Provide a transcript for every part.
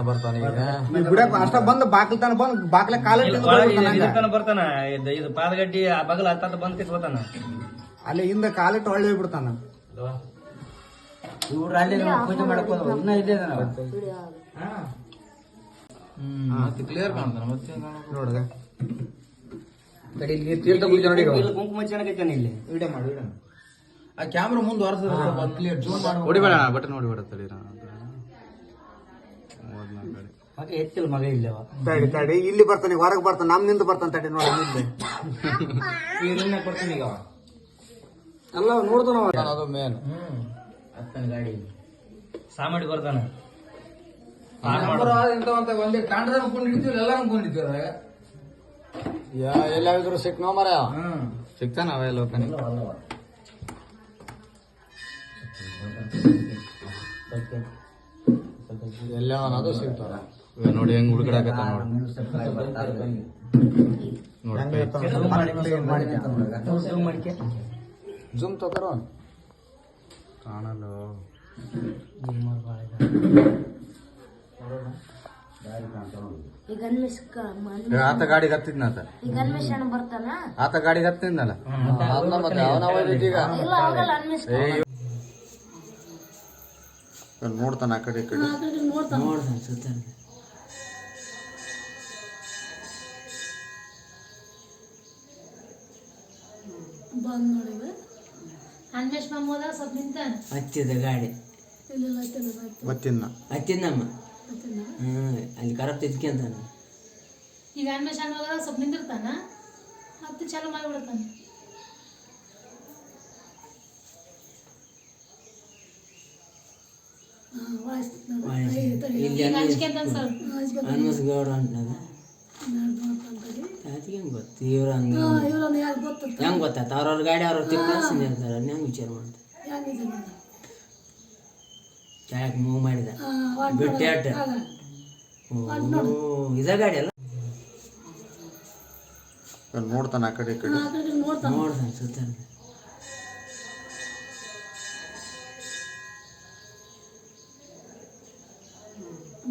ಬರ್ತಾನೆ ಈಗ ಬಿಡಕ್ ಅಷ್ಟ ಬಂದ್ ಬಾಕ್ಲತನ ಬಂದ್ ಬಾಕ್ಲ ಕಾಲ ಬರ್ತಾನ ಇದು ಪಾದಗಡ್ಡಿ ಆ ಬಗಲ ಹತ್ತ ಬಂದ್ ಕಿಸ್ಕೊತಾನ ಅಲ್ಲಿ ಹಿಂದ ಕಾಲಿಟ್ಟು ಒಳ್ಳೆ ಬಿಡ್ತಾನ ಇವ್ರು ಅಲ್ಲಿ ಪೂಜೆ ಮಾಡಕ್ ಇನ್ನ ಇಲ್ಲೇ ಕ್ಲಿಯರ್ ಕಾಣ್ತಾನ ಮತ್ತೆ ನೋಡ್ದ ಕುಂಕುಮ ಚೆನ್ನಾಗೈತಾನೆ ಇಲ್ಲಿ ವಿಡಿಯೋ ಮಾಡಿ ವಿಡಿಯೋ ಆ ಕ್ಯಾಮ್ರಾ ಮುಂದೆ ಹೊರಸ ಕ್ಲಿಯರ್ ಜೂಮ್ ಮಾಡಿ ಹೊಡಿಬೇಡ ಬಟನ್ ಹೊಡಿಬೇಡ ತಡಿ ಮತ್ತೆ ಎತ್ತಿಲ್ಲ ಮಗ ಇಲ್ಲವ ತಡಿ ತಡಿ ಇಲ್ಲಿ ಬರ್ತಾನೆ ಹೊರಗೆ ಬರ್ತಾನೆ ನಮ್ನಿಂದ ಬರ್ತಾನೆ ತಡಿ ನೋಡಿ ಈ ಕೊಡ್ತಾನೆ ಈಗ ಅಲ್ಲ ನೋಡ್ತಾನ ಅದು ಮೇನ್ ಹತ್ತನ ಗಾಡಿ ಸಾಮಾಡಿ ಬರ್ತಾನ ಒಂದೇ ಕಾಂಡದ ಅನ್ಕೊಂಡು ಹಿಡಿತೀವಿ ಎಲ್ಲ ಅನ್ಕೊಂಡಿದ್ದೀರ ಎಲ್ಲಾದ್ರು ಸಿಕ್ನೋ ಮರ ಸಿಗ್ತಾನ ಅವೆಲ್ಲ ಹೋಗ್ತಾನೆ ಎಲ್ಲ ಅದು ಸಿಗ್ತಾವ ನೋಡಿ ಹೆಂಗ್ ಹುಡುಗಡಾಕತ್ತ ನೋಡಿ ಜೂಮ್ ತಗೋರೋ ಕಾಣಲ್ಲ ಆತ ಗಾಡಿಗೆ ಹತ್ತಿದ್ನಾತ ಈಗ ಅನ್ವೇಷಣ ಬರ್ತಾನ ಆತ ಗಾಡಿಗೆ ಹತ್ತಿದ್ನಲ್ಲ ನೋಡ್ತಾನ ಆ ಕಡೆ ಈ ಕಡೆ ನೋಡ್ತಾನೆ ಸುತ್ತಾನೆ ಬಂದ್ ನೋಡಿವೆ ಅನ್ವೇಷ್ ಮಾಮೂದ ಸ್ವಲ್ಪ ನಿಂತಾನ ಹತ್ತಿದ ಗಾಡಿ ಹತ್ತಿದ್ನಮ್ಮ ಅಲ್ಲಿ ಕರಪ್ ತಿದ್ಕೊಂತಾನ ಈಗ ಅನ್ವೇಷ್ ಅನ್ನೋದ ಸ್ವಲ್ಪ ನಿಂದಿರ್ತಾನ ಹತ್ತು ಚಾಲು ಮಾಡಿಬಿಡ್ತಾನ ಇಲ್ಲಿ ಅನ್ಮಸ್ ಗೌಡ ಅಂತಾಗ ಹೆಂಗ್ ಗೊತ್ತು ಇವ್ರ ಹೆಂಗ್ ಗೊತ್ತಾತ ಅವ್ರವ್ರ ಗಾಡಿ ಅವ್ರ ತಿರ್ತಾರೆ ಹೆಂಗ್ ವಿಚಾರ ಮಾಡ್ತಾರೆ ಚಾಯಕ್ ಮೂವ್ ಮಾಡಿದ ಬಿಟ್ಟೆ ಅಡ್ಡ ಇದ ಗಾಡಿ ಅಲ್ಲ ನೋಡ್ತಾನ ಆ ಕಡೆ ಈ ಕಡೆ ನೋಡ್ತಾನೆ ಸುತ್ತಾನೆ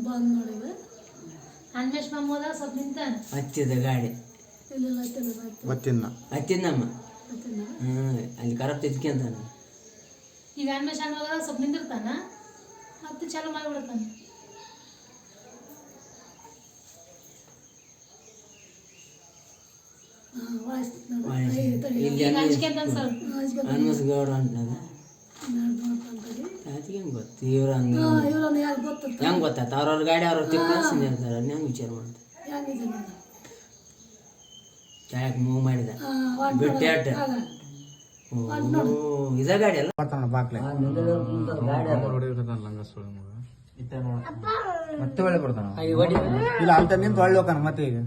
ಬಂದ್ ನೋಡಿವೆ ಅನ್ವೇಷ್ ಮಾಮೂದ ಸ್ವಲ್ಪ ನಿಂತಾನ ಹತ್ತಿದ ಗಾಡಿ ಹತ್ತಿದ್ನಮ್ಮ ಅಲ್ಲಿ ಕರಪ್ ತಿದ್ಕೊಂತಾನ ಈಗ ಅನ್ವೇಷ್ ಅನ್ನೋದ ಸ್ವಲ್ಪ ನಿಂದಿರ್ತಾನ ಹತ್ತು ಚಾಲು ಮಾಡಿಬಿಡ್ತಾನ ಇಲ್ಲಿ ಅನ್ಮಸ್ ಗೌಡ ಅಂತಾಗ ಹೆಂಗ್ ಗೊತ್ತು ಇವ್ರ ಹೆಂಗ್ ಗೊತ್ತಾತ ಅವ್ರವ್ರ ಗಾಡಿ ಅವ್ರ ತಿರ್ತಾರೆ ಹೆಂಗ್ ವಿಚಾರ ಮಾಡ್ತಾರೆ ಚಾಯಕ್ ಮೂವ್ ಮಾಡಿದ ಬಿಟ್ಟೆ ಅಡ್ಡ ಇದ ಗಾಡಿ ಅಲ್ಲ ಬರ್ತಾನ ಬಾಕ್ಲೆ ಮತ್ತೆ ಒಳ್ಳೆ ಬರ್ತಾನ ಇಲ್ಲ ಅಂತ ನಿಂತು ಒಳ್ಳೆ ಹೋಗ್ತಾನ ಮತ್ತೆ ಈಗ